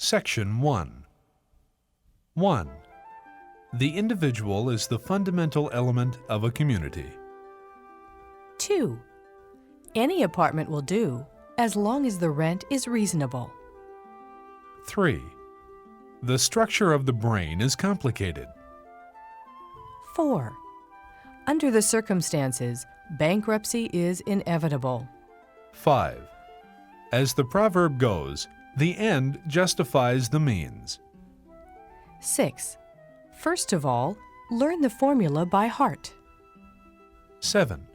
Section 1. 1. The individual is the fundamental element of a community. 2. Any apartment will do, as long as the rent is reasonable. 3. The structure of the brain is complicated. 4. Under the circumstances, bankruptcy is inevitable. 5. As the proverb goes, the end justifies the means. 6. First of all, learn the formula by heart. 7.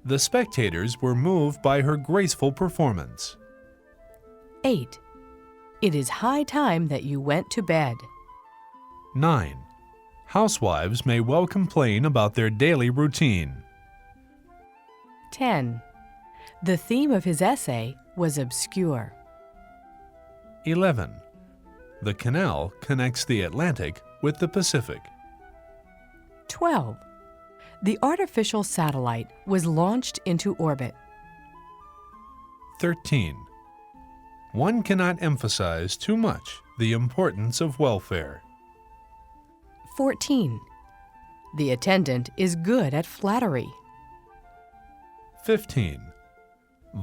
The spectators were moved by her graceful performance. 8. It is high time that you went to bed. 9. Housewives may well complain about their daily routine. 10. The theme of his essay was obscure. 11. The canal connects the Atlantic with the Pacific. 12. The artificial satellite was launched into orbit. 13. One cannot emphasize too much the importance of welfare. 14. The attendant is good at flattery. 15.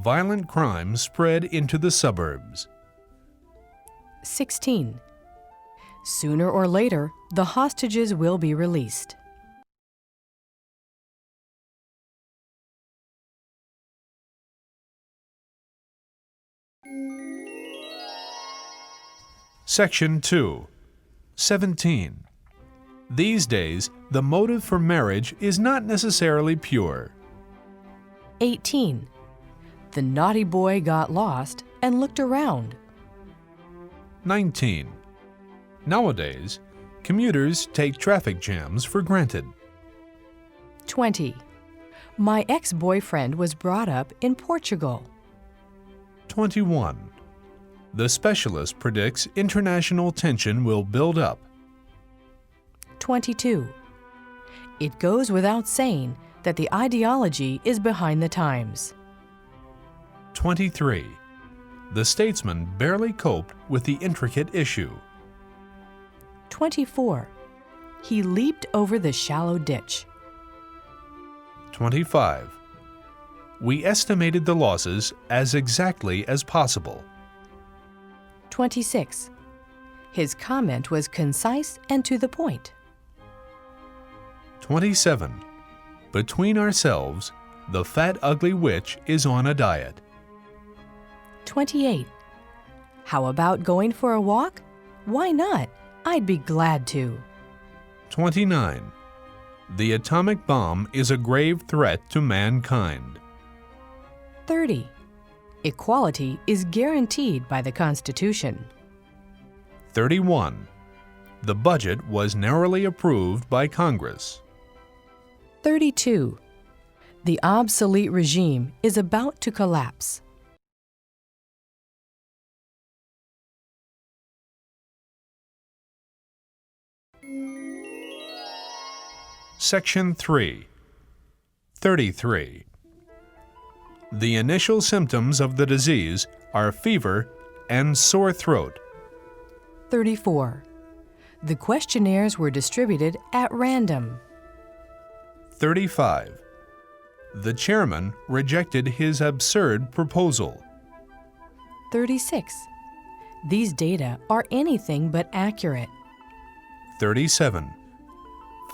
Violent crime spread into the suburbs. 16. Sooner or later, the hostages will be released. Section 2. 17. These days, the motive for marriage is not necessarily pure. 18. The naughty boy got lost and looked around. 19. Nowadays, commuters take traffic jams for granted. 20. My ex-boyfriend was brought up in Portugal. 21. The specialist predicts international tension will build up. 22. It goes without saying that the ideology is behind the times. 23. The statesman barely coped with the intricate issue. 24. He leaped over the shallow ditch. 25. We estimated the losses as exactly as possible. 26. His comment was concise and to the point. 27. Between ourselves, the fat ugly witch is on a diet. 28. How about going for a walk? Why not? I'd be glad to. 29. The atomic bomb is a grave threat to mankind. 30. Equality is guaranteed by the Constitution. 31. The budget was narrowly approved by Congress. 32. The obsolete regime is about to collapse. Section 3. 33. The initial symptoms of the disease are fever and sore throat. 34. The questionnaires were distributed at random. 35. The chairman rejected his absurd proposal. 36. These data are anything but accurate. 37.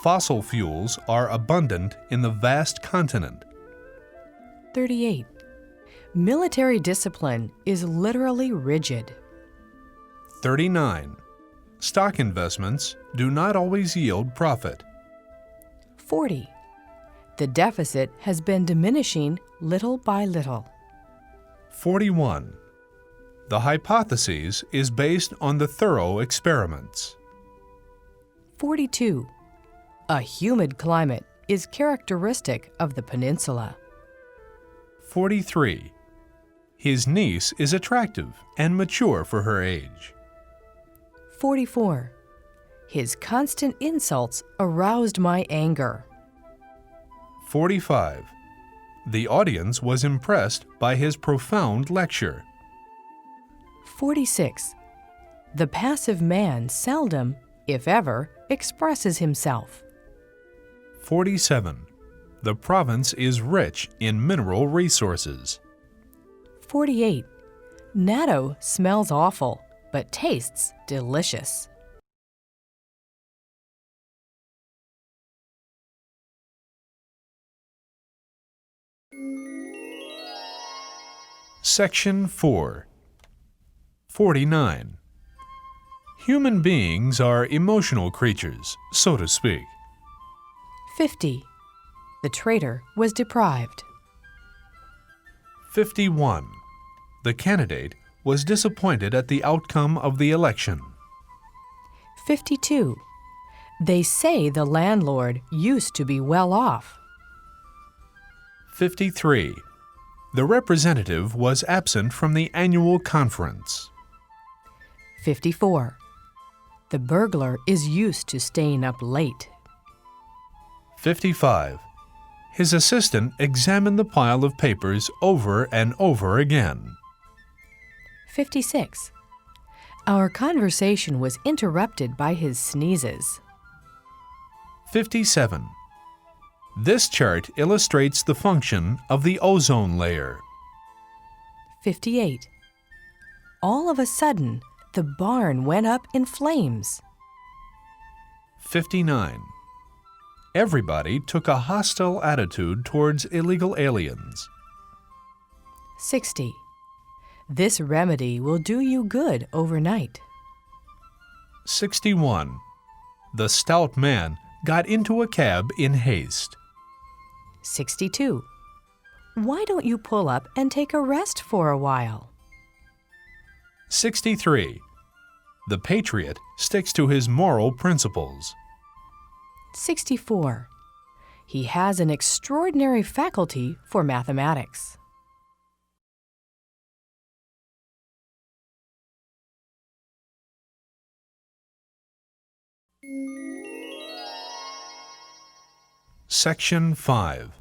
Fossil fuels are abundant in the vast continent. 38. Military discipline is literally rigid. 39. Stock investments do not always yield profit. 40. The deficit has been diminishing little by little. 41. The hypothesis is based on the thorough experiments. 42. A humid climate is characteristic of the peninsula. 43. His niece is attractive and mature for her age. 44. His constant insults aroused my anger. 45. The audience was impressed by his profound lecture. 46. The passive man seldom, if ever, expresses himself. 47. The province is rich in mineral resources. 48. Natto smells awful, but tastes delicious. Section 4. 49. Human beings are emotional creatures, so to speak. 50. The traitor was deprived. 51. The candidate was disappointed at the outcome of the election. 52. They say the landlord used to be well off. 53. The representative was absent from the annual conference. 54. The burglar is used to staying up late. 55. His assistant examined the pile of papers over and over again. 56. Our conversation was interrupted by his sneezes. 57. This chart illustrates the function of the ozone layer. 58. All of a sudden, the barn went up in flames. 59. Everybody took a hostile attitude towards illegal aliens. 60. This remedy will do you good overnight. 61. The stout man got into a cab in haste. 62. Why don't you pull up and take a rest for a while? 63. The patriot sticks to his moral principles. 64. He has an extraordinary faculty for mathematics. Section 5.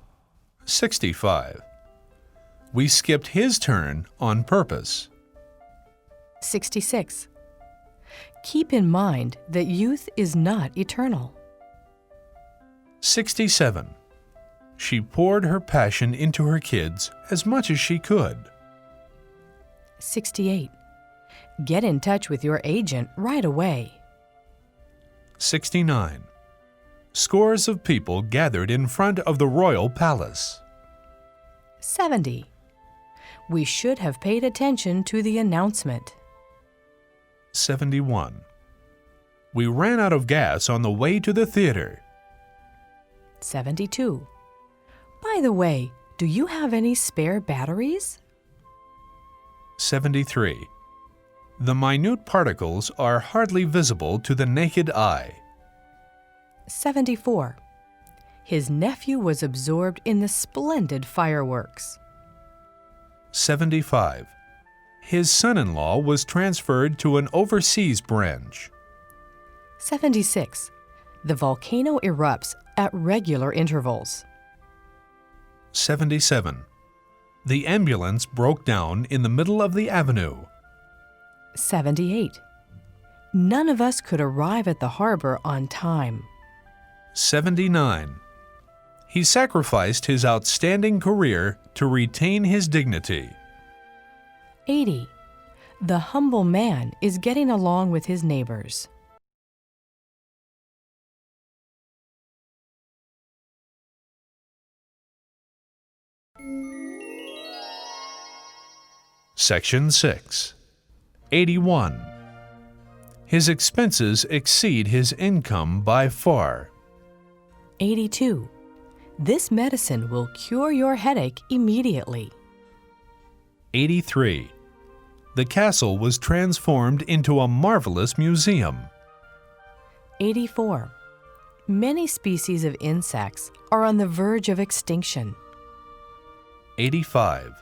65. We skipped his turn on purpose. 66. Keep in mind that youth is not eternal. 67. She poured her passion into her kids as much as she could. 68. Get in touch with your agent right away. 69. Scores of people gathered in front of the royal palace. 70. We should have paid attention to the announcement. 71. We ran out of gas on the way to the theater. 72. By the way, do you have any spare batteries? 73. The minute particles are hardly visible to the naked eye. 74. His nephew was absorbed in the splendid fireworks. 75. His son-in-law was transferred to an overseas branch. 76. The volcano erupts at regular intervals. 77. The ambulance broke down in the middle of the avenue. 78. None of us could arrive at the harbor on time. 79. He sacrificed his outstanding career to retain his dignity. 80. The humble man is getting along with his neighbors. Section 6. 81. His expenses exceed his income by far. 82. This medicine will cure your headache immediately. 83. The castle was transformed into a marvelous museum. 84. Many species of insects are on the verge of extinction. 85.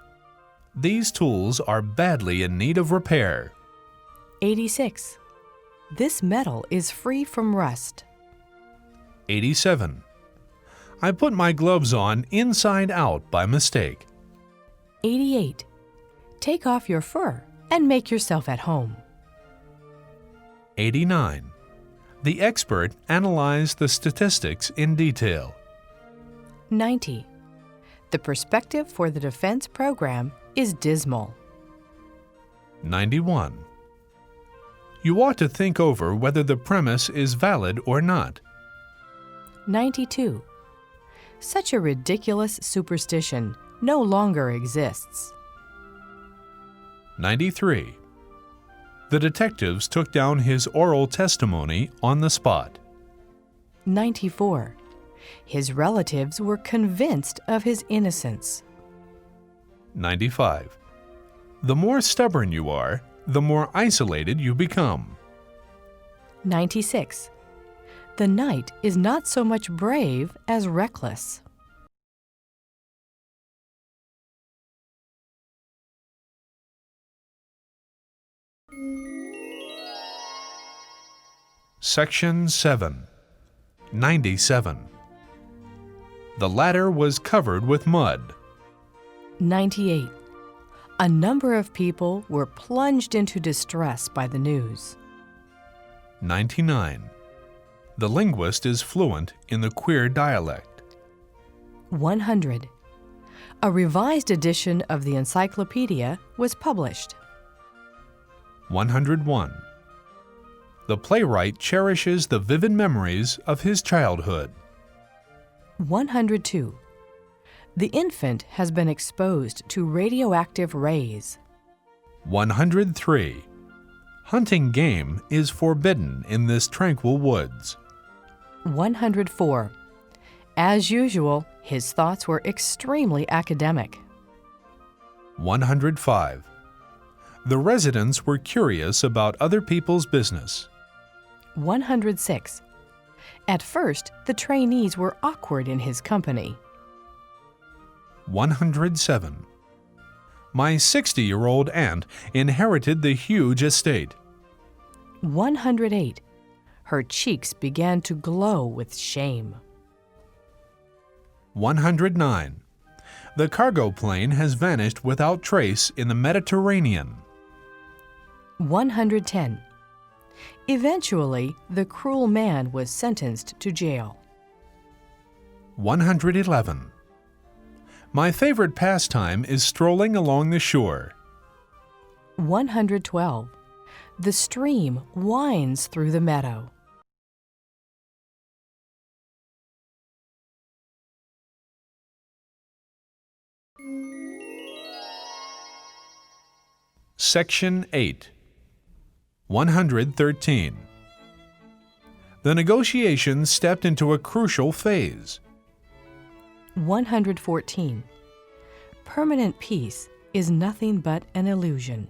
These tools are badly in need of repair. 86. This metal is free from rust. 87. I put my gloves on inside out by mistake. 88. Take off your fur and make yourself at home. 89. The expert analyzed the statistics in detail. 90. The perspective for the defense program is dismal. 91. You ought to think over whether the premise is valid or not. 92. Such a ridiculous superstition no longer exists. 93. The detectives took down his oral testimony on the spot. 94. His relatives were convinced of his innocence. 95. The more stubborn you are, the more isolated you become. 96. The knight is not so much brave as reckless. Section 7. 97. The ladder was covered with mud. 98. A number of people were plunged into distress by the news. 99. The linguist is fluent in the queer dialect. 100. A revised edition of the encyclopedia was published. 101. The playwright cherishes the vivid memories of his childhood. 102. The infant has been exposed to radioactive rays. 103. Hunting game is forbidden in this tranquil woods. 104. As usual, his thoughts were extremely academic. 105. The residents were curious about other people's business. 106. At first, the trainees were awkward in his company. 107. My 60-year-old aunt inherited the huge estate. 108. Her cheeks began to glow with shame. 109. The cargo plane has vanished without trace in the Mediterranean. 110. Eventually, the cruel man was sentenced to jail. 111. My favorite pastime is strolling along the shore. 112. The stream winds through the meadow. Section 8. 113. The negotiations stepped into a crucial phase. 114. Permanent peace is nothing but an illusion.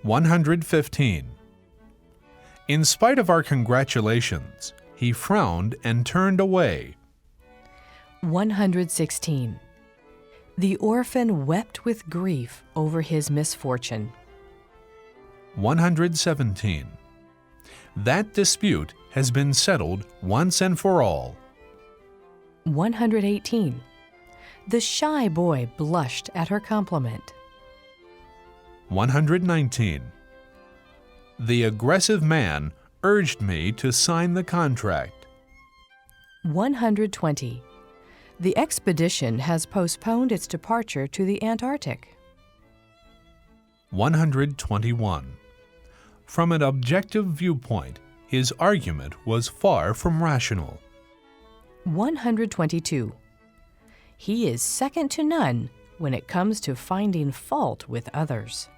115. In spite of our congratulations, he frowned and turned away. 116. The orphan wept with grief over his misfortune. 117. That dispute has been settled once and for all. 118. The shy boy blushed at her compliment. 119. The aggressive man urged me to sign the contract. 120. The expedition has postponed its departure to the Antarctic. 121. From an objective viewpoint, his argument was far from rational. 122. He is second to none when it comes to finding fault with others.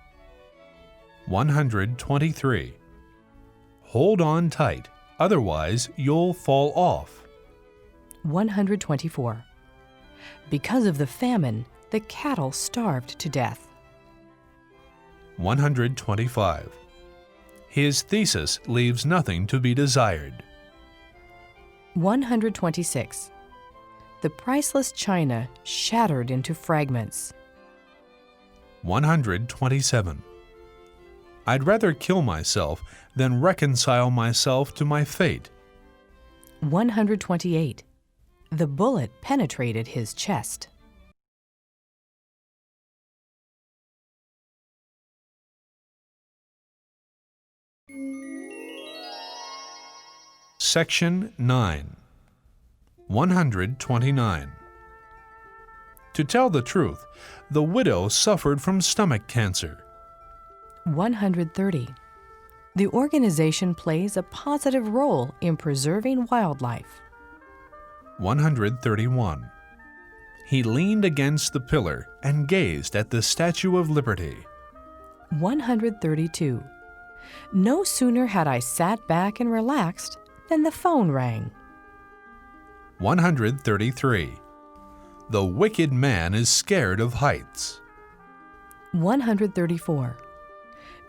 123. Hold on tight, otherwise you'll fall off. 124. Because of the famine, the cattle starved to death. 125. His thesis leaves nothing to be desired. 126. The priceless china shattered into fragments. 127. I'd rather kill myself than reconcile myself to my fate. 128. The bullet penetrated his chest. Section 9. 129. To tell the truth, the widow suffered from stomach cancer. 130. The organization plays a positive role in preserving wildlife. 131. He leaned against the pillar and gazed at the Statue of Liberty. 132. No sooner had I sat back and relaxed than the phone rang. 133. The wicked man is scared of heights. 134.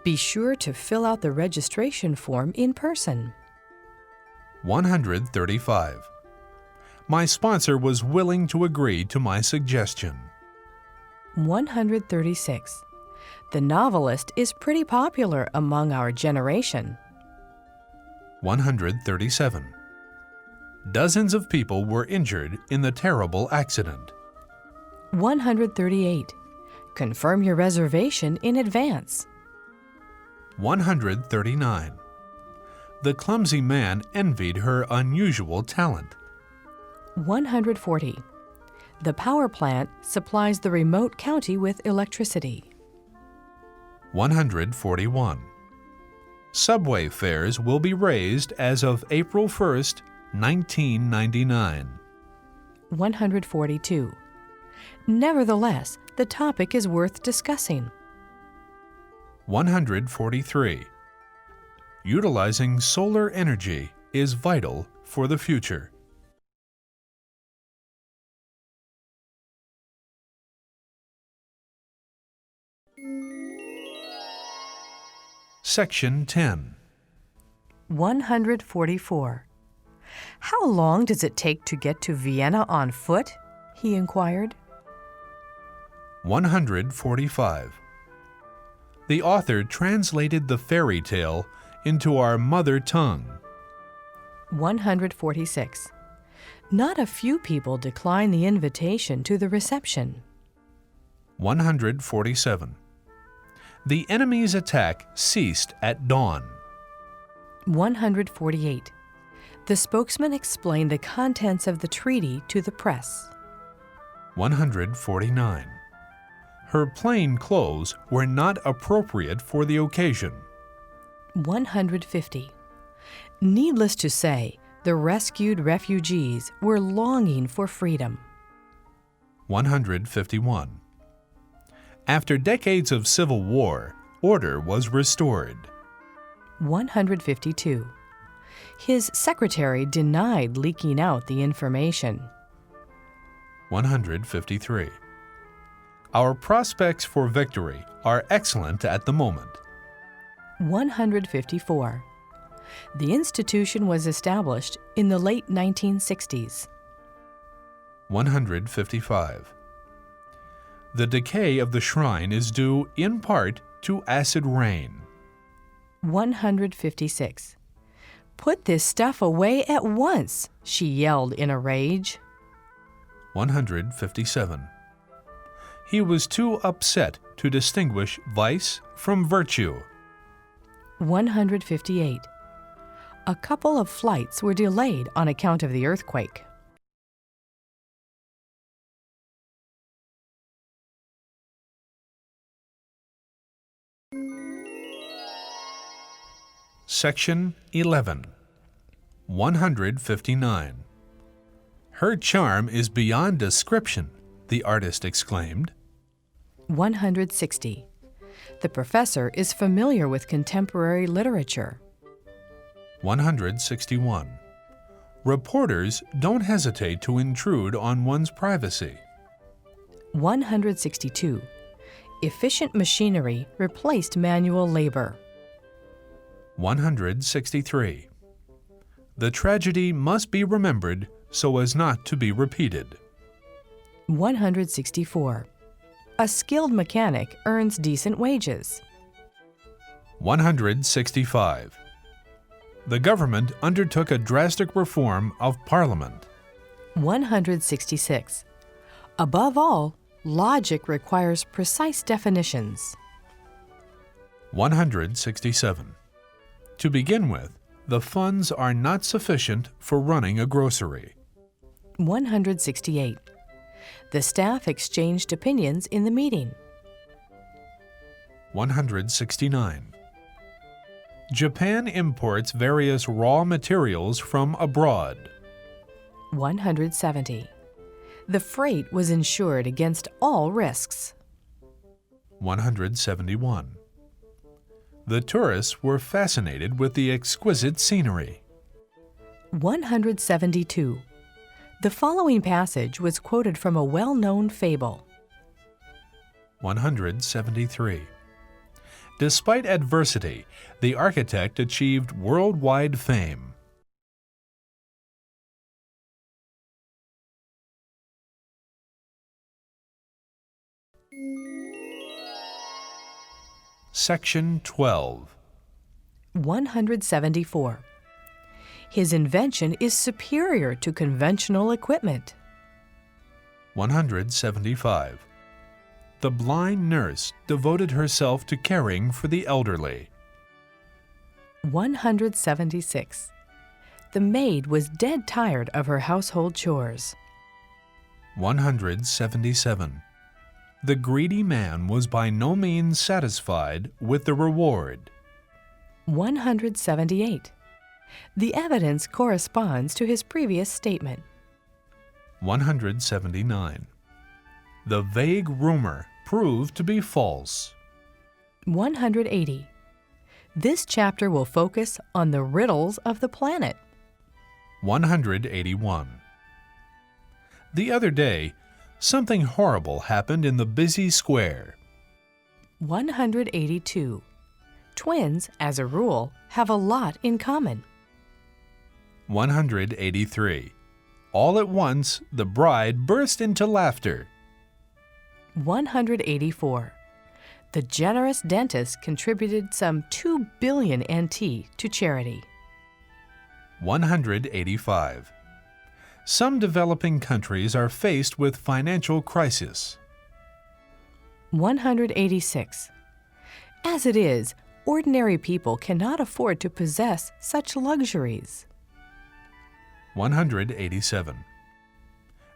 Be sure to fill out the registration form in person. 135. My sponsor was willing to agree to my suggestion. 136. The novelist is pretty popular among our generation. 137. Dozens of people were injured in the terrible accident. 138. Confirm your reservation in advance. 139. The clumsy man envied her unusual talent. 140. The power plant supplies the remote county with electricity. 141. Subway fares will be raised as of April 1st, 1999. 142. Nevertheless, the topic is worth discussing. 143. Utilizing solar energy is vital for the future. Section 10. 144. How long does it take to get to Vienna on foot? He inquired. 145. The author translated the fairy tale into our mother tongue. 146. Not a few people decline the invitation to the reception. 147. The enemy's attack ceased at dawn. 148. The spokesman explained the contents of the treaty to the press. 149. Her plain clothes were not appropriate for the occasion. 150. Needless to say, the rescued refugees were longing for freedom. 151. After decades of civil war, order was restored. 152. His secretary denied leaking out the information. 153. Our prospects for victory are excellent at the moment. 154. The institution was established in the late 1960s. 155. The decay of the shrine is due in part to acid rain. 156. Put this stuff away at once, she yelled in a rage. 157. He was too upset to distinguish vice from virtue. 158. A couple of flights were delayed on account of the earthquake. Section 11. 159. Her charm is beyond description, the artist exclaimed. 160. The professor is familiar with contemporary literature. 161. Reporters don't hesitate to intrude on one's privacy. 162. Efficient machinery replaced manual labor. 163. The tragedy must be remembered so as not to be repeated. 164. A skilled mechanic earns decent wages. 165. The government undertook a drastic reform of Parliament. 166. Above all, logic requires precise definitions. 167. To begin with, The funds are not sufficient for running a grocery. 168. The staff exchanged opinions in the meeting. 169. Japan imports various raw materials from abroad. 170. The freight was insured against all risks. 171. The tourists were fascinated with the exquisite scenery. 172. The following passage was quoted from a well-known fable. 173. Despite adversity, the architect achieved worldwide fame. Section 12. 174. His invention is superior to conventional equipment. 175. The blind nurse devoted herself to caring for the elderly. 176. The maid was dead tired of her household chores. 177. The greedy man was by no means satisfied with the reward. 178. The evidence corresponds to his previous statement. 179. The vague rumor proved to be false. 180. This chapter will focus on the riddles of the planet. 181. The other day, something horrible happened in the busy square. 182. Twins, as a rule, have a lot in common. 183. All at once, the bride burst into laughter. 184. The generous dentist contributed some 2 billion NT to charity. 185. Some developing countries are faced with financial crisis. 186. As it is, ordinary people cannot afford to possess such luxuries. 187.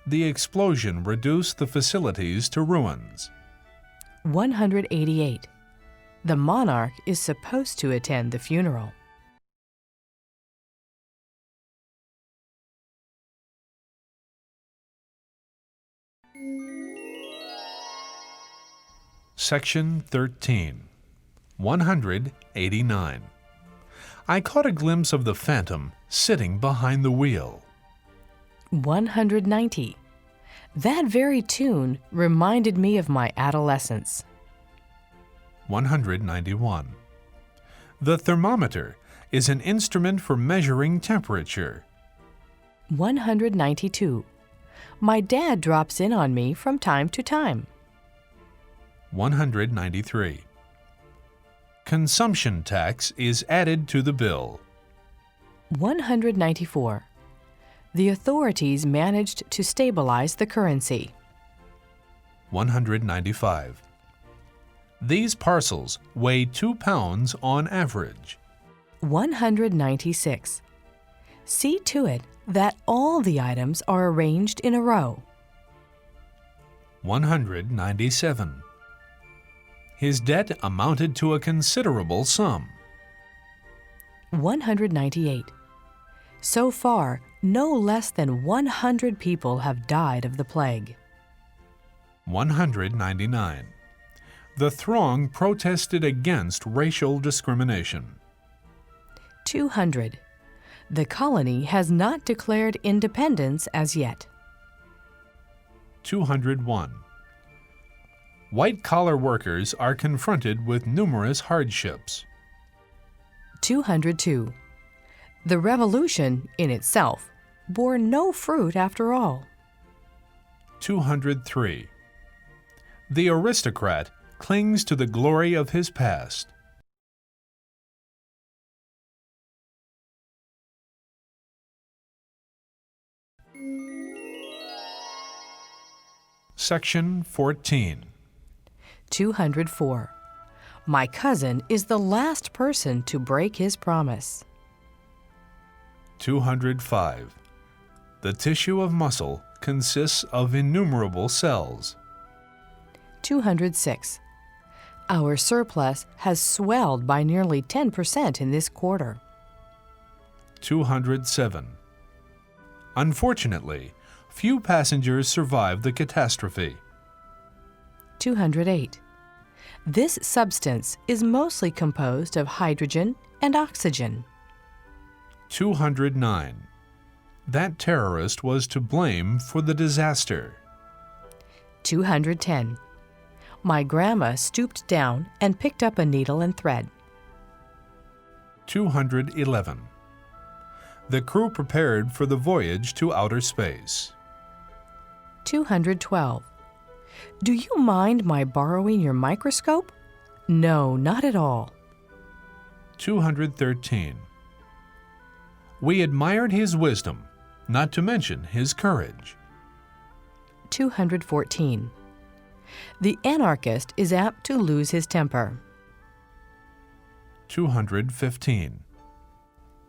The explosion reduced the facilities to ruins. 188. The monarch is supposed to attend the funeral. Section 13. 189. I caught a glimpse of the phantom sitting behind the wheel. 190. That very tune reminded me of my adolescence. 191. The thermometer is an instrument for measuring temperature. 192. My dad drops in on me from time to time. 193. Consumption tax is added to the bill. 194. The authorities managed to stabilize the currency. 195. These parcels weigh 2 pounds on average. 196. See to it that all the items are arranged in a row. 197. His debt amounted to a considerable sum. 198. So far, no less than 100 people have died of the plague. 199. The throng protested against racial discrimination. 200. The colony has not declared independence as yet. 201. White-collar workers are confronted with numerous hardships. 202. The revolution, in itself, bore no fruit after all. 203. The aristocrat clings to the glory of his past. Section 14. 204. My cousin is the last person to break his promise. 205. The tissue of muscle consists of innumerable cells. 206. Our surplus has swelled by nearly 10% in this quarter. 207. Unfortunately, few passengers survived the catastrophe. 208. This substance is mostly composed of hydrogen and oxygen. 209. That terrorist was to blame for the disaster. 210. My grandma stooped down and picked up a needle and thread. 211. The crew prepared for the voyage to outer space. 212. Do you mind my borrowing your microscope? No, not at all. 213. We admired his wisdom, not to mention his courage. 214. The anarchist is apt to lose his temper. 215.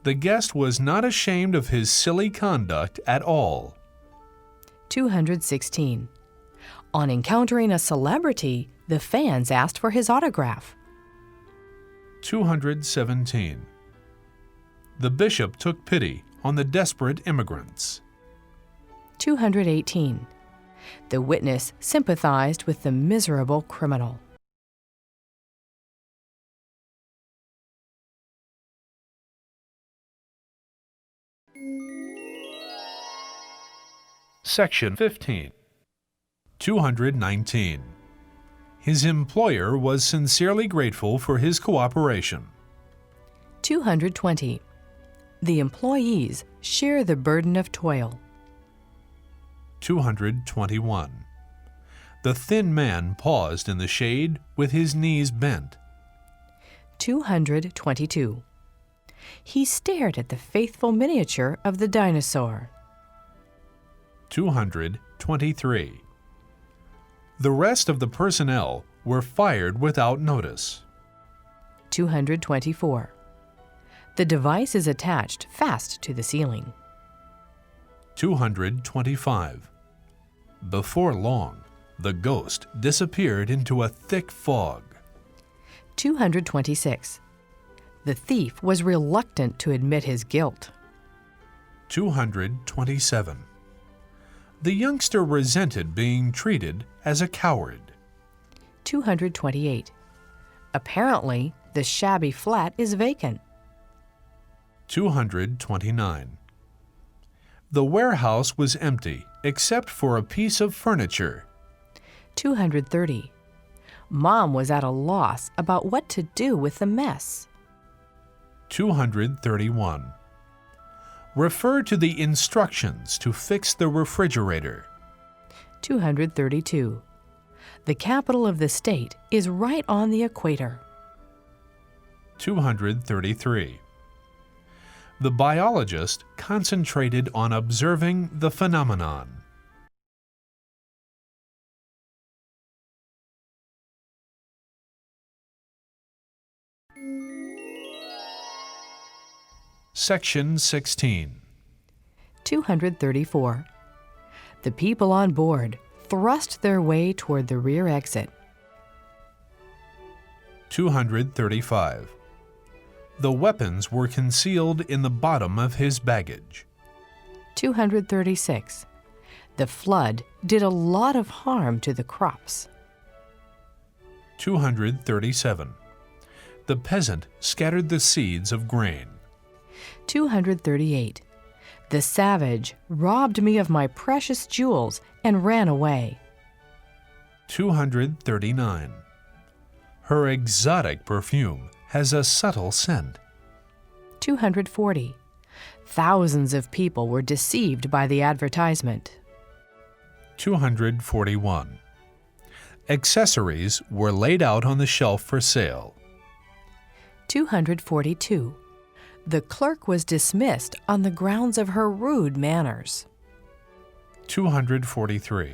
The guest was not ashamed of his silly conduct at all. 216. On encountering a celebrity, the fans asked for his autograph. 217. The bishop took pity on the desperate immigrants. 218. The witness sympathized with the miserable criminal. Section 15. 219. His employer was sincerely grateful for his cooperation. 220. The employees share the burden of toil. 221. The thin man paused in the shade with his knees bent. 222. He stared at the faithful miniature of the dinosaur. 223. The rest of the personnel were fired without notice. 224. The device is attached fast to the ceiling. 225. Before long, the ghost disappeared into a thick fog. 226. The thief was reluctant to admit his guilt. 227. The youngster resented being treated as a coward. 228. Apparently, the shabby flat is vacant. 229. The warehouse was empty except for a piece of furniture. 230. Mom was at a loss about what to do with the mess. 231. Refer to the instructions to fix the refrigerator. 232. The capital of the state is right on the equator. 233. The biologist concentrated on observing the phenomenon. Section 16. 234. The people on board thrust their way toward the rear exit. 235. The weapons were concealed in the bottom of his baggage. 236. The flood did a lot of harm to the crops. 237. The peasant scattered the seeds of grain. 238. The savage robbed me of my precious jewels and ran away. 239. Her exotic perfume has a subtle scent. 240. Thousands of people were deceived by the advertisement. 241. Accessories were laid out on the shelf for sale. 242. The clerk was dismissed on the grounds of her rude manners. 243.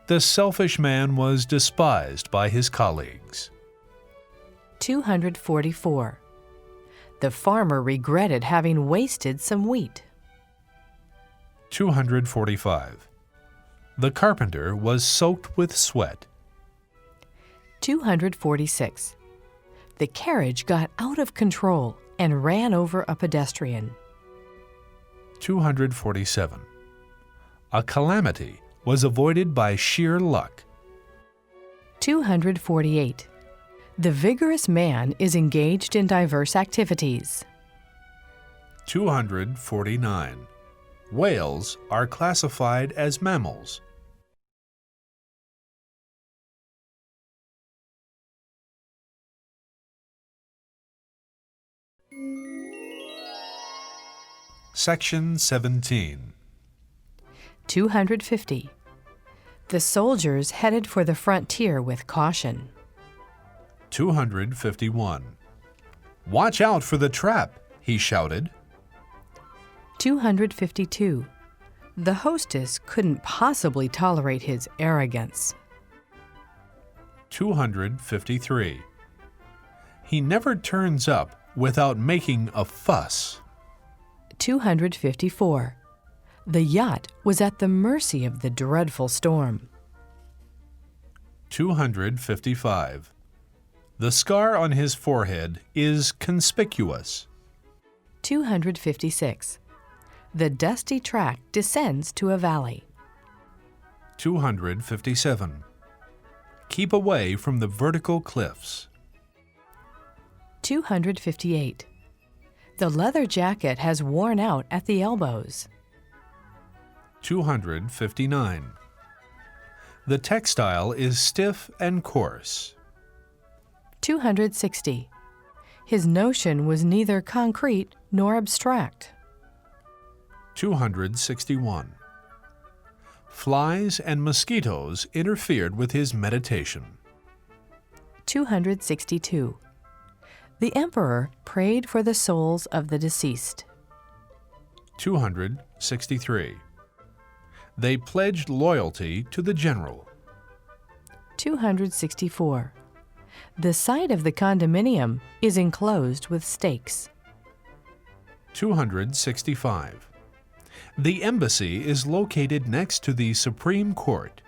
The selfish man was despised by his colleagues. 244. The farmer regretted having wasted some wheat. 245. The carpenter was soaked with sweat. 246. The carriage got out of control and ran over a pedestrian. 247. A calamity was avoided by sheer luck. 248. The vigorous man is engaged in diverse activities. 249. Whales are classified as mammals. Section 17. 250. The soldiers headed for the frontier with caution. 251. Watch out for the trap, he shouted. 252. The hostess couldn't possibly tolerate his arrogance. 253. He never turns up without making a fuss. 254. The yacht was at the mercy of the dreadful storm. 255. The scar on his forehead is conspicuous. 256. The dusty track descends to a valley. 257. Keep away from the vertical cliffs. 258. The leather jacket has worn out at the elbows. 259. The textile is stiff and coarse. 260. His notion was neither concrete nor abstract. 261. Flies and mosquitoes interfered with his meditation. 262. The emperor prayed for the souls of the deceased. 263. They pledged loyalty to the general. 264. The site of the condominium is enclosed with stakes. 265. The embassy is located next to the Supreme Court.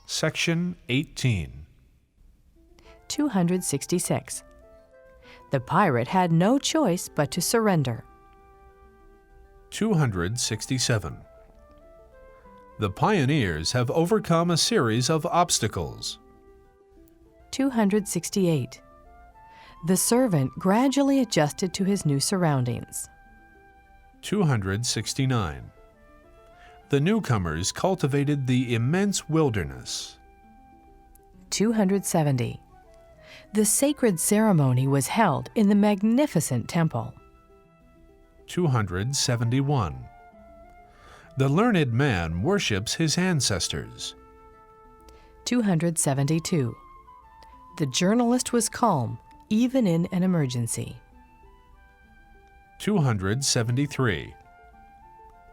Section 18. 266. The pirate had no choice but to surrender. 267. The pioneers have overcome a series of obstacles. 268. The servant gradually adjusted to his new surroundings. 269. The newcomers cultivated the immense wilderness. 270. The sacred ceremony was held in the magnificent temple. 271. The learned man worships his ancestors. 272. The journalist was calm, even in an emergency. 273.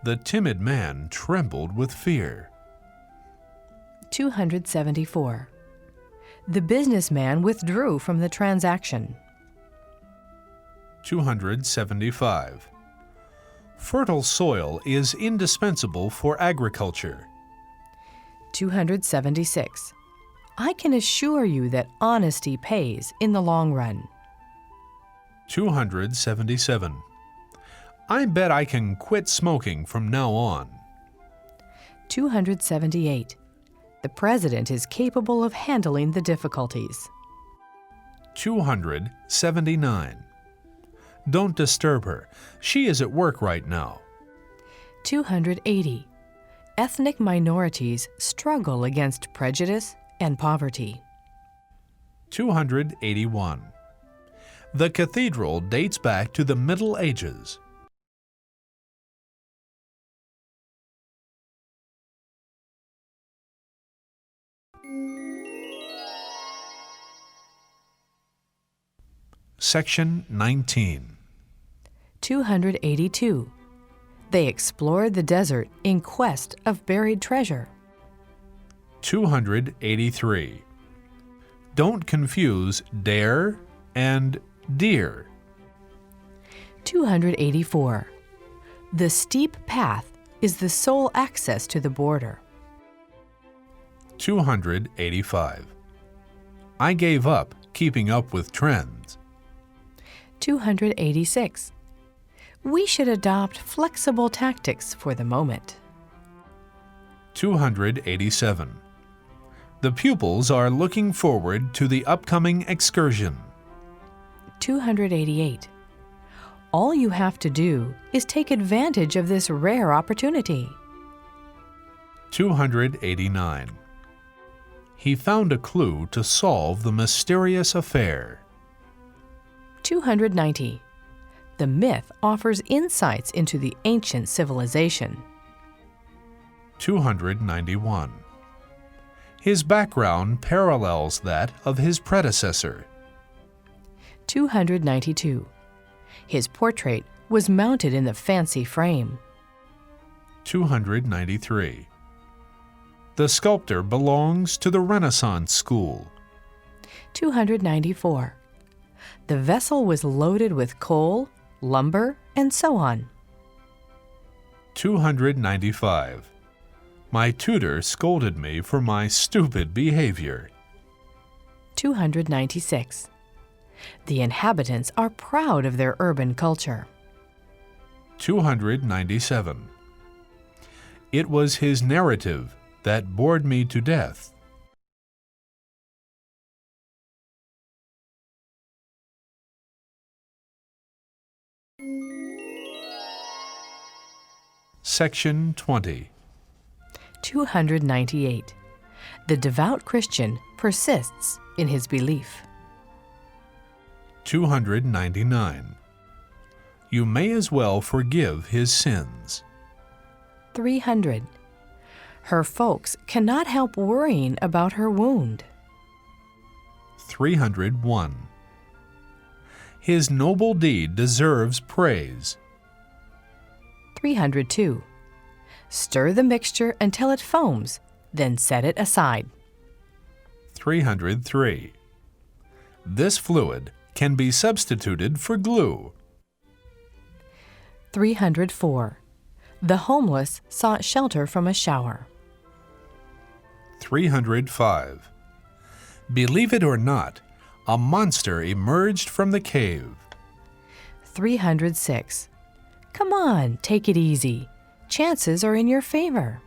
The timid man trembled with fear. 274. The businessman withdrew from the transaction. 275. Fertile soil is indispensable for agriculture. 276. I can assure you that honesty pays in the long run. 277. I bet I can quit smoking from now on. 278. The president is capable of handling the difficulties. 279. Don't disturb her. She is at work right now. 280. Ethnic minorities struggle against prejudice and poverty. 281. The cathedral dates back to the Middle Ages. Section 19. 282. They explored the desert in quest of buried treasure. 283. Don't confuse dare and deer. 284. The steep path is the sole access to the border. 285. I gave up keeping up with trends. 286. We should adopt flexible tactics for the moment. 287. The pupils are looking forward to the upcoming excursion. 288. All you have to do is take advantage of this rare opportunity. 289. He found a clue to solve the mysterious affair. 290. The myth offers insights into the ancient civilization. 291. His background parallels that of his predecessor. 292. His portrait was mounted in the fancy frame. 293. The sculptor belongs to the Renaissance school. 294. The vessel was loaded with coal, lumber, and so on. 295. My tutor scolded me for my stupid behavior. 296. The inhabitants are proud of their urban culture. 297. It was his narrative that bored me to death. Section 20. 298. The devout Christian persists in his belief. 299. You may as well forgive his sins. 300. Her folks cannot help worrying about her wound. 301. His noble deed deserves praise. 302. Stir the mixture until it foams, then set it aside. 303. This fluid can be substituted for glue. 304. The homeless sought shelter from a shower. 305. Believe it or not, a monster emerged from the cave. 306. Come on, take it easy. Chances are in your favor.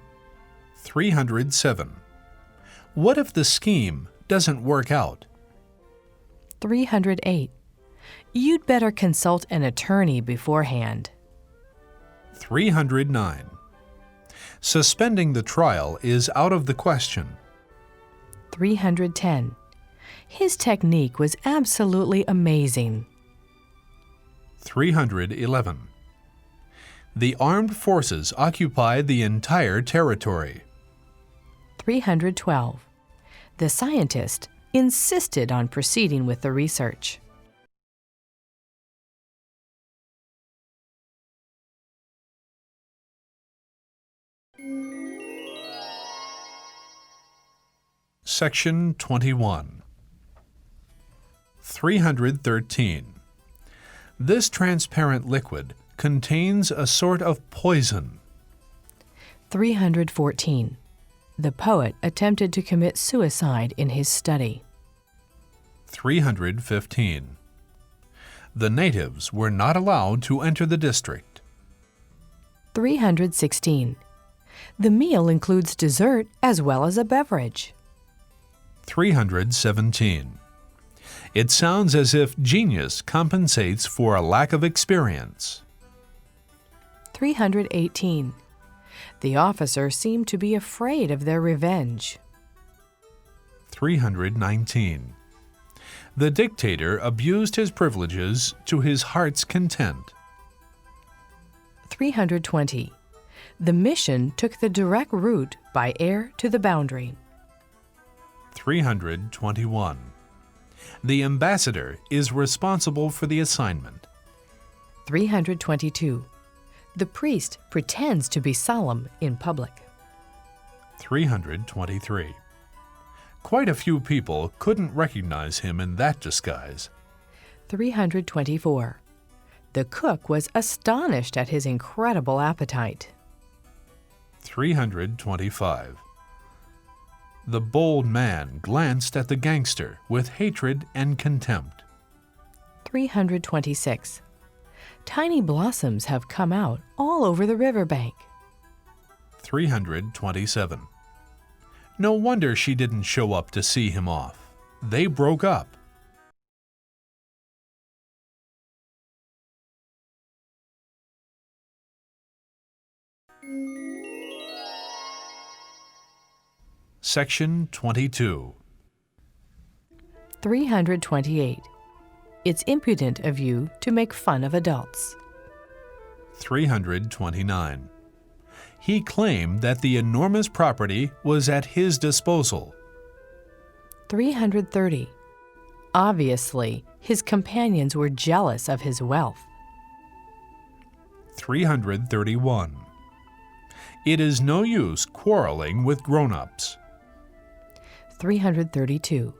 307. What if the scheme doesn't work out? 308. You'd better consult an attorney beforehand. 309. Suspending the trial is out of the question. 310. His technique was absolutely amazing. 311. The armed forces occupied the entire territory. 312. The scientist insisted on proceeding with the research. Section 21. 313. This transparent liquid contains a sort of poison. 314. The poet attempted to commit suicide in his study. 315. The natives were not allowed to enter the district. 316. The meal includes dessert as well as a beverage. 317. It sounds as if genius compensates for a lack of experience. 318. The officer seemed to be afraid of their revenge. 319. The dictator abused his privileges to his heart's content. 320. The mission took the direct route by air to the boundary. 321. The ambassador is responsible for the assignment. 322. The priest pretends to be solemn in public. 323. Quite a few people couldn't recognize him in that disguise. 324. The cook was astonished at his incredible appetite. 325. The bold man glanced at the gangster with hatred and contempt. 326. Tiny blossoms have come out all over the riverbank. 327. No wonder she didn't show up to see him off. They broke up. Section 22. 328. It's impudent of you to make fun of adults. 329. He claimed that the enormous property was at his disposal. 330. Obviously, his companions were jealous of his wealth. 331. It is no use quarreling with grown-ups. 332.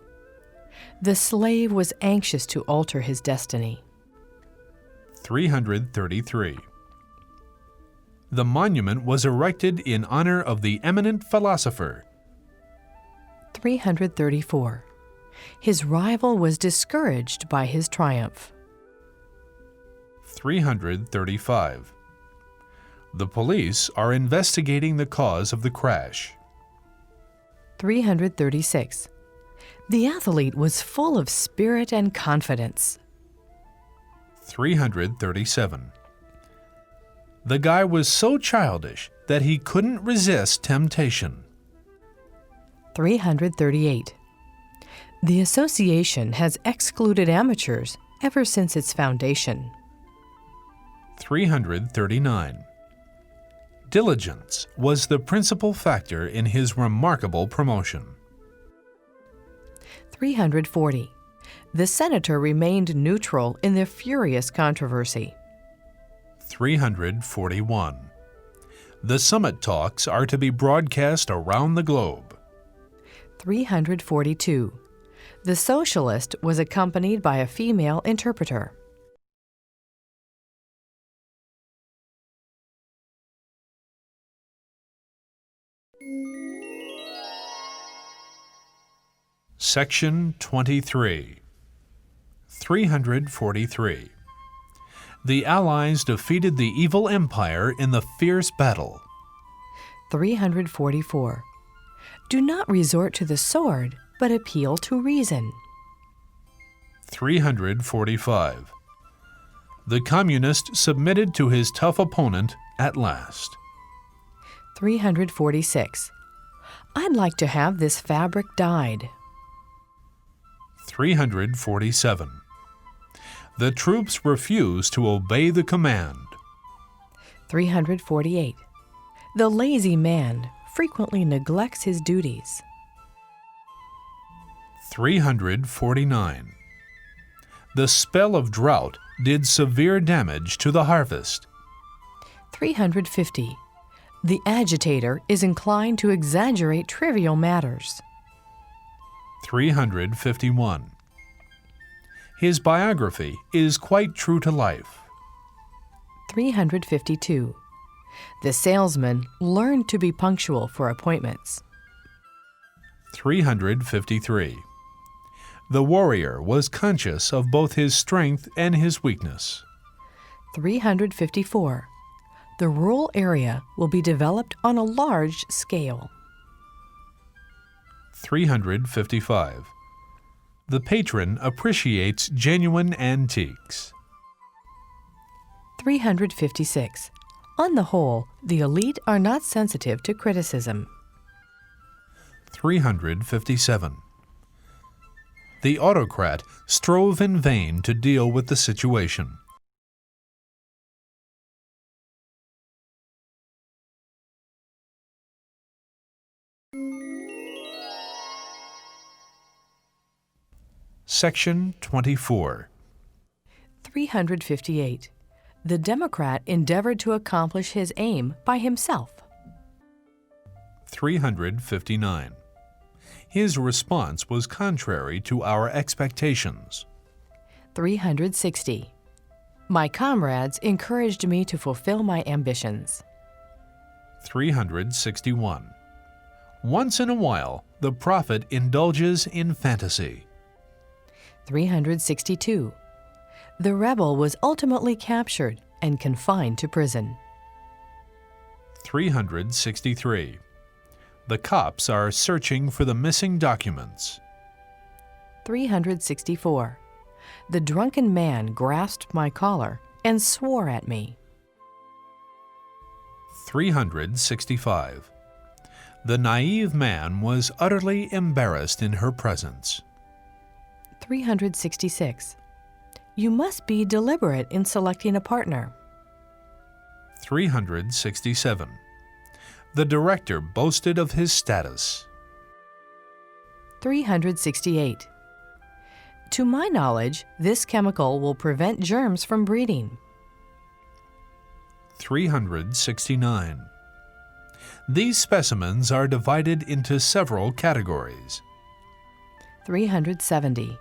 The slave was anxious to alter his destiny. 333. The monument was erected in honor of the eminent philosopher. 334. His rival was discouraged by his triumph. 335. The police are investigating the cause of the crash. 336. The athlete was full of spirit and confidence. 337. The guy was so childish that he couldn't resist temptation. 338. The association has excluded amateurs ever since its foundation. 339. Diligence was the principal factor in his remarkable promotion. 340. The senator remained neutral in the furious controversy. 341. The summit talks are to be broadcast around the globe. 342. The socialist was accompanied by a female interpreter. Section 23. 343. The Allies defeated the evil empire in the fierce battle. 344. Do not resort to the sword, but appeal to reason. 345. The communist submitted to his tough opponent at last. 346. I'd like to have this fabric dyed. 347. The troops refused to obey the command. 348. The lazy man frequently neglects his duties. 349. The spell of drought did severe damage to the harvest. 350. The agitator is inclined to exaggerate trivial matters. 351. His biography is quite true to life. 352. The salesman learned to be punctual for appointments. 353. The warrior was conscious of both his strength and his weakness. 354. The rural area will be developed on a large scale. 355. The patron appreciates genuine antiques. 356. On the whole, the elite are not sensitive to criticism. 357. The autocrat strove in vain to deal with the situation. Section 24. 358. The Democrat endeavored to accomplish his aim by himself. 359. His response was contrary to our expectations. 360. My comrades encouraged me to fulfill my ambitions. 361. Once in a while, the prophet indulges in fantasy. 362. The rebel was ultimately captured and confined to prison. 363. The cops are searching for the missing documents. 364. The drunken man grasped my collar and swore at me. 365. The naive man was utterly embarrassed in her presence. 366. You must be deliberate in selecting a partner. 367. The director boasted of his status. 368. To my knowledge, this chemical will prevent germs from breeding. 369. These specimens are divided into several categories. 370.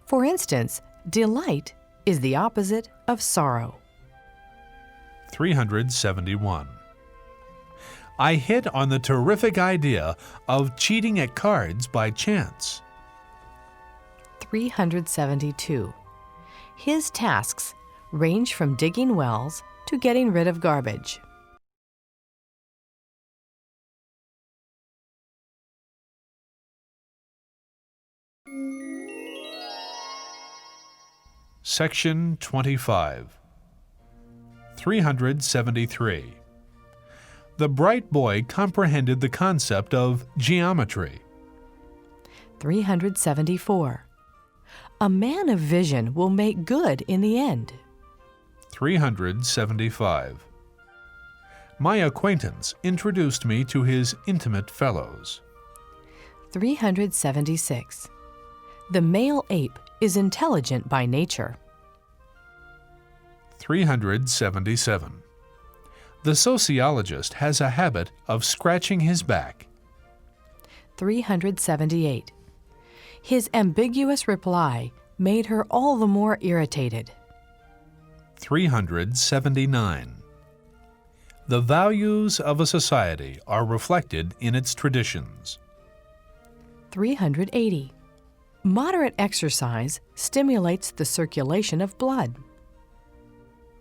For instance, delight is the opposite of sorrow. 371. I hit on the terrific idea of cheating at cards by chance. 372. His tasks range from digging wells to getting rid of garbage. Section 25. 373. The bright boy comprehended the concept of geometry. 374. A man of vision will make good in the end. 375. My acquaintance introduced me to his intimate fellows. 376. The male ape is intelligent by nature. 377. The sociologist has a habit of scratching his back. 378. His ambiguous reply made her all the more irritated. 379. The values of a society are reflected in its traditions. 380. Moderate exercise stimulates the circulation of blood.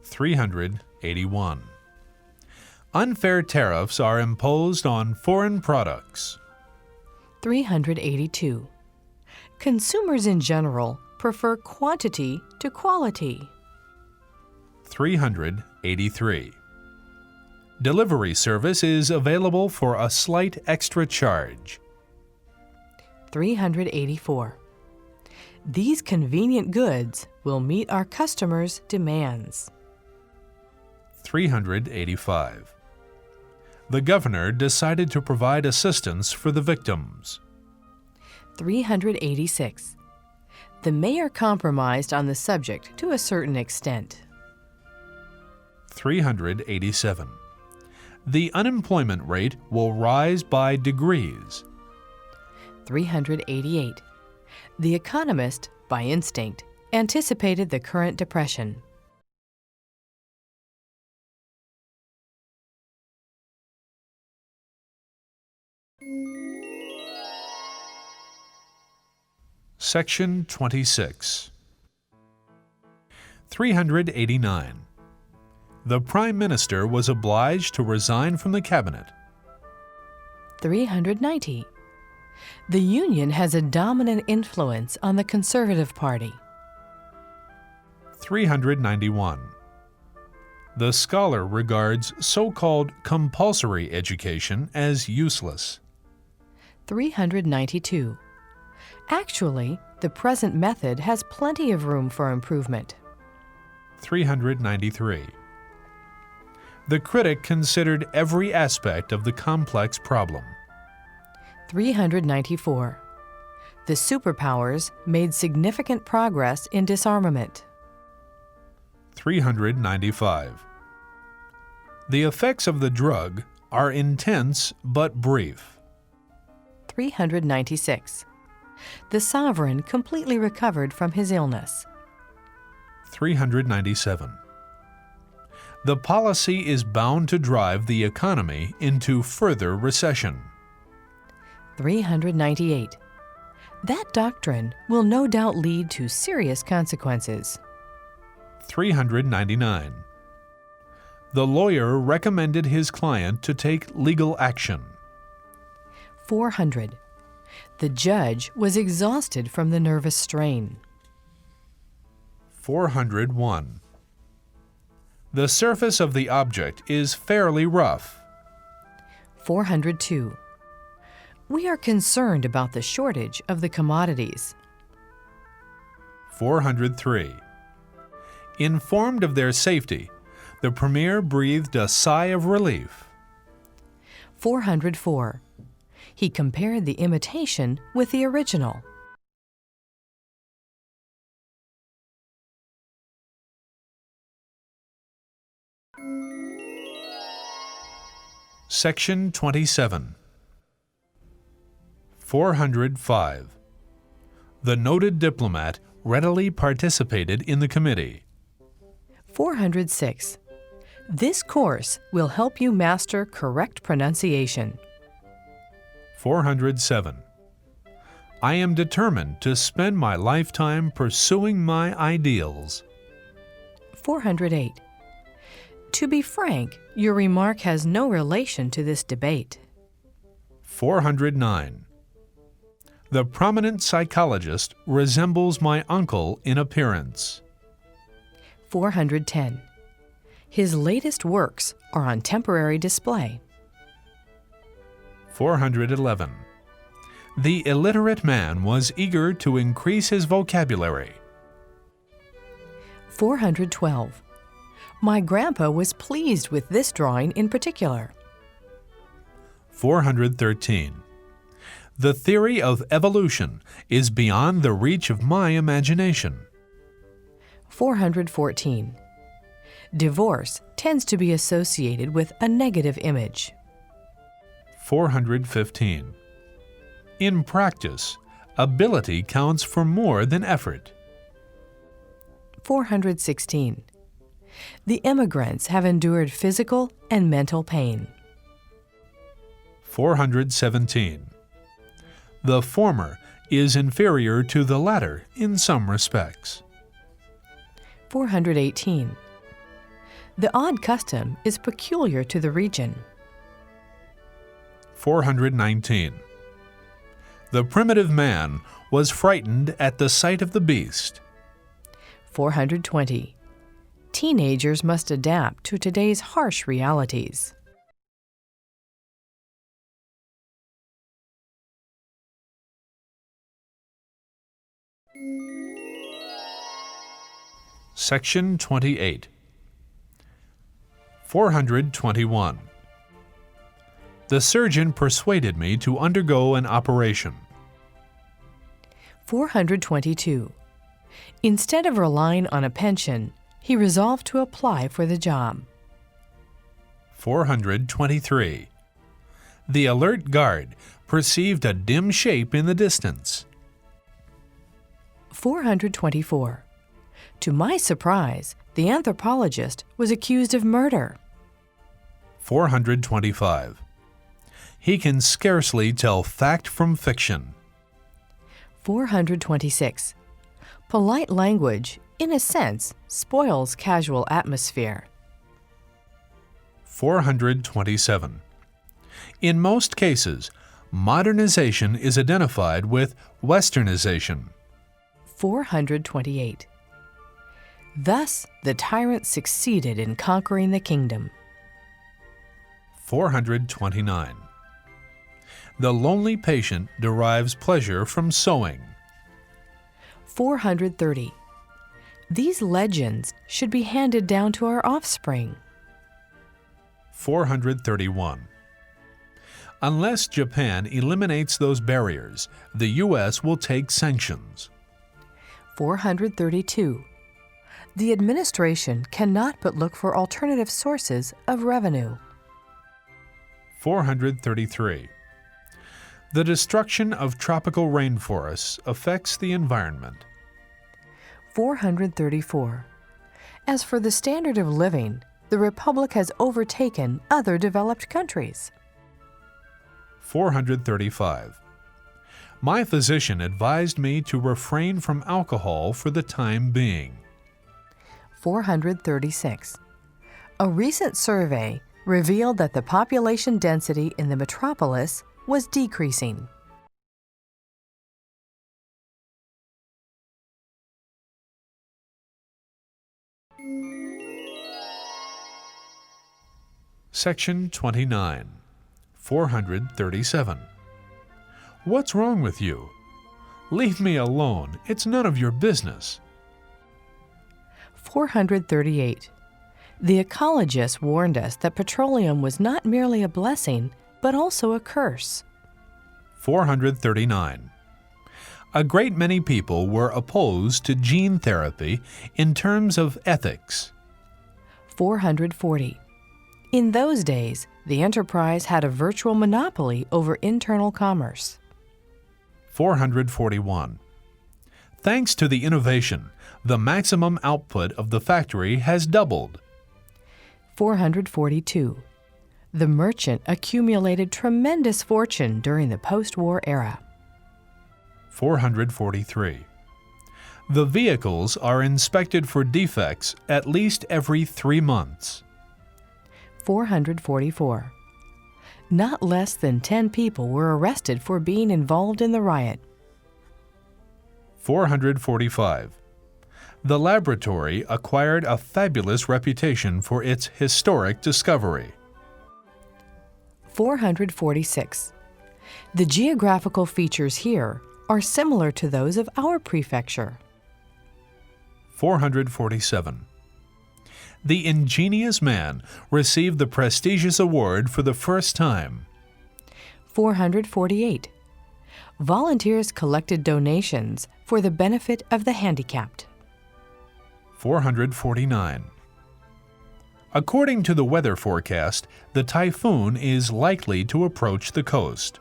381. Unfair tariffs are imposed on foreign products. 382. Consumers in general prefer quantity to quality. 383. Delivery service is available for a slight extra charge. 384. These convenient goods will meet our customers' demands. 385. The governor decided to provide assistance for the victims. 386. The mayor compromised on the subject to a certain extent. 387. The unemployment rate will rise by degrees. 388. The economist, by instinct, anticipated the current depression. Section 26. 389. The Prime Minister was obliged to resign from the Cabinet. 390. The Union has a dominant influence on the Conservative Party. 391. The scholar regards so-called compulsory education as useless. 392. Actually, the present method has plenty of room for improvement. 393. The critic considered every aspect of the complex problem. 394. The superpowers made significant progress in disarmament. 395. The effects of the drug are intense but brief. 396. The sovereign completely recovered from his illness. 397. The policy is bound to drive the economy into further recession. 398. That doctrine will no doubt lead to serious consequences. 399. The lawyer recommended his client to take legal action. 400. The judge was exhausted from the nervous strain. 401. The surface of the object is fairly rough. 402. We are concerned about the shortage of the commodities. 403. Informed of their safety, the Premier breathed a sigh of relief. 404. He compared the imitation with the original. Section 27. 405. The noted diplomat readily participated in the committee. 406. This course will help you master correct pronunciation. 407. I am determined to spend my lifetime pursuing my ideals. 408. To be frank, your remark has no relation to this debate. 409. The prominent psychologist resembles my uncle in appearance. 410. His latest works are on temporary display. 411. The illiterate man was eager to increase his vocabulary. 412. My grandpa was pleased with this drawing in particular. 413. The theory of evolution is beyond the reach of my imagination. 414. Divorce tends to be associated with a negative image. 415. In practice, ability counts for more than effort. 416. The immigrants have endured physical and mental pain. 417. The former is inferior to the latter in some respects. 418. The odd custom is peculiar to the region. 419. The primitive man was frightened at the sight of the beast. 420. Teenagers must adapt to today's harsh realities. Section 28. 421. The surgeon persuaded me to undergo an operation. 422. Instead of relying on a pension, he resolved to apply for the job. 423. The alert guard perceived a dim shape in the distance. 424. To my surprise, the anthropologist was accused of murder. 425. He can scarcely tell fact from fiction. 426. Polite language, in a sense, spoils casual atmosphere. 427. In most cases, modernization is identified with westernization. 428. Thus, the tyrant succeeded in conquering the kingdom. 429. The lonely patient derives pleasure from sewing. 430. These legends should be handed down to our offspring. 431. Unless Japan eliminates those barriers, the U.S. will take sanctions. 432. The administration cannot but look for alternative sources of revenue. 433. The destruction of tropical rainforests affects the environment. 434. As for the standard of living, the Republic has overtaken other developed countries. 435. My physician advised me to refrain from alcohol for the time being. 436. A recent survey revealed that the population density in the metropolis was decreasing. Section 29. 437. What's wrong with you? Leave me alone. It's none of your business. 438. The ecologists warned us that petroleum was not merely a blessing, but also a curse. 439. A great many people were opposed to gene therapy in terms of ethics. 440. In those days, the enterprise had a virtual monopoly over internal commerce. 441. Thanks to the innovation, the maximum output of the factory has doubled. 442. The merchant accumulated tremendous fortune during the post-war era. 443. The vehicles are inspected for defects at least every 3 months. 444. Not less than 10 people were arrested for being involved in the riot. 445. The laboratory acquired a fabulous reputation for its historic discovery. 446. The geographical features here are similar to those of our prefecture. 447. The ingenious man received the prestigious award for the first time. 448. Volunteers collected donations for the benefit of the handicapped. 449. According to the weather forecast, the typhoon is likely to approach the coast.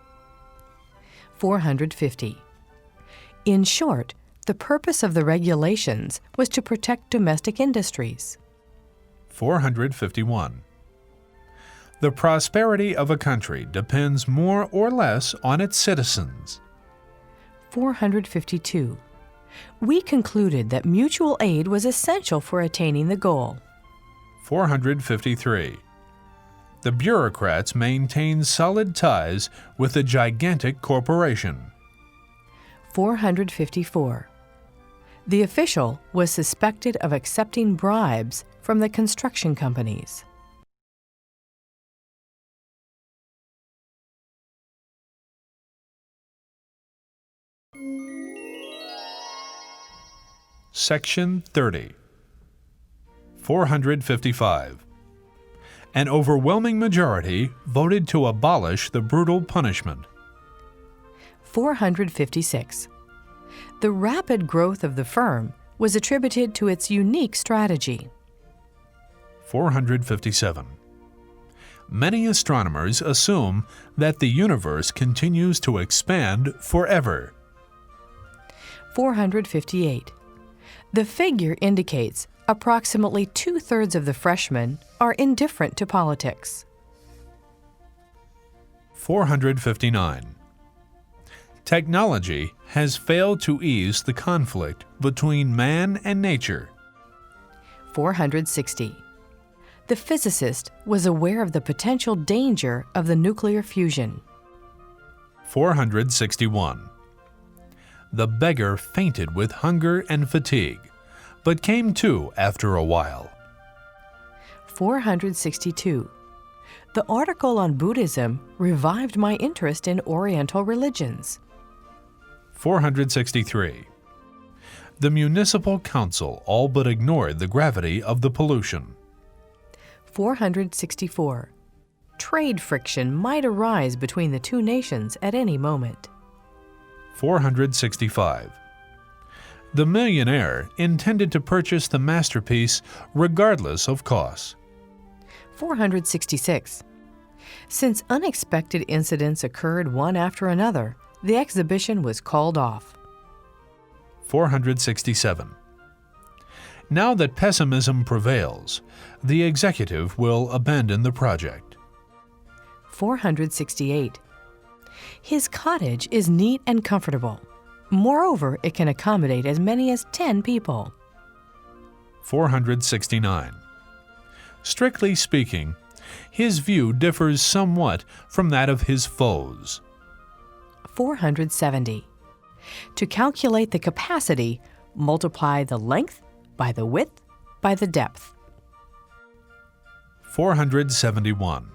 450. In short, the purpose of the regulations was to protect domestic industries. 451. The prosperity of a country depends more or less on its citizens. 452. We concluded that mutual aid was essential for attaining the goal. 453. The bureaucrats maintain solid ties with a gigantic corporation. 454. The official was suspected of accepting bribes from the construction companies. Section 30. 455. An overwhelming majority voted to abolish the brutal punishment. 456. The rapid growth of the firm was attributed to its unique strategy. 457. Many astronomers assume that the universe continues to expand forever. 458. The figure indicates approximately 2/3 of the freshmen are indifferent to politics. 459. Technology has failed to ease the conflict between man and nature. 460. The physicist was aware of the potential danger of the nuclear fusion. 461. The beggar fainted with hunger and fatigue, but came to after a while. 462. The article on Buddhism revived my interest in Oriental religions. 463. The municipal council all but ignored the gravity of the pollution. 464. Trade friction might arise between the two nations at any moment. 465. The millionaire intended to purchase the masterpiece regardless of costs. 466. Since unexpected incidents occurred one after another, the exhibition was called off. 467. Now that pessimism prevails, the executive will abandon the project. 468. His cottage is neat and comfortable. Moreover, it can accommodate as many as 10 people. 469. Strictly speaking, his view differs somewhat from that of his foes. 470. To calculate the capacity, multiply the length by the width by the depth. 471.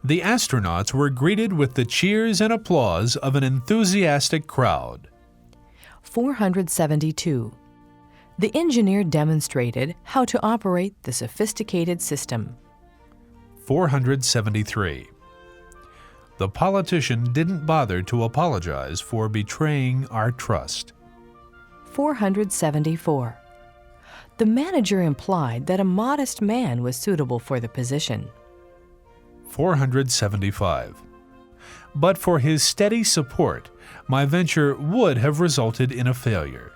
The astronauts were greeted with the cheers and applause of an enthusiastic crowd. 472. The engineer demonstrated how to operate the sophisticated system. 473. The politician didn't bother to apologize for betraying our trust. 474. The manager implied that a modest man was suitable for the position. 475. But for his steady support, my venture would have resulted in a failure.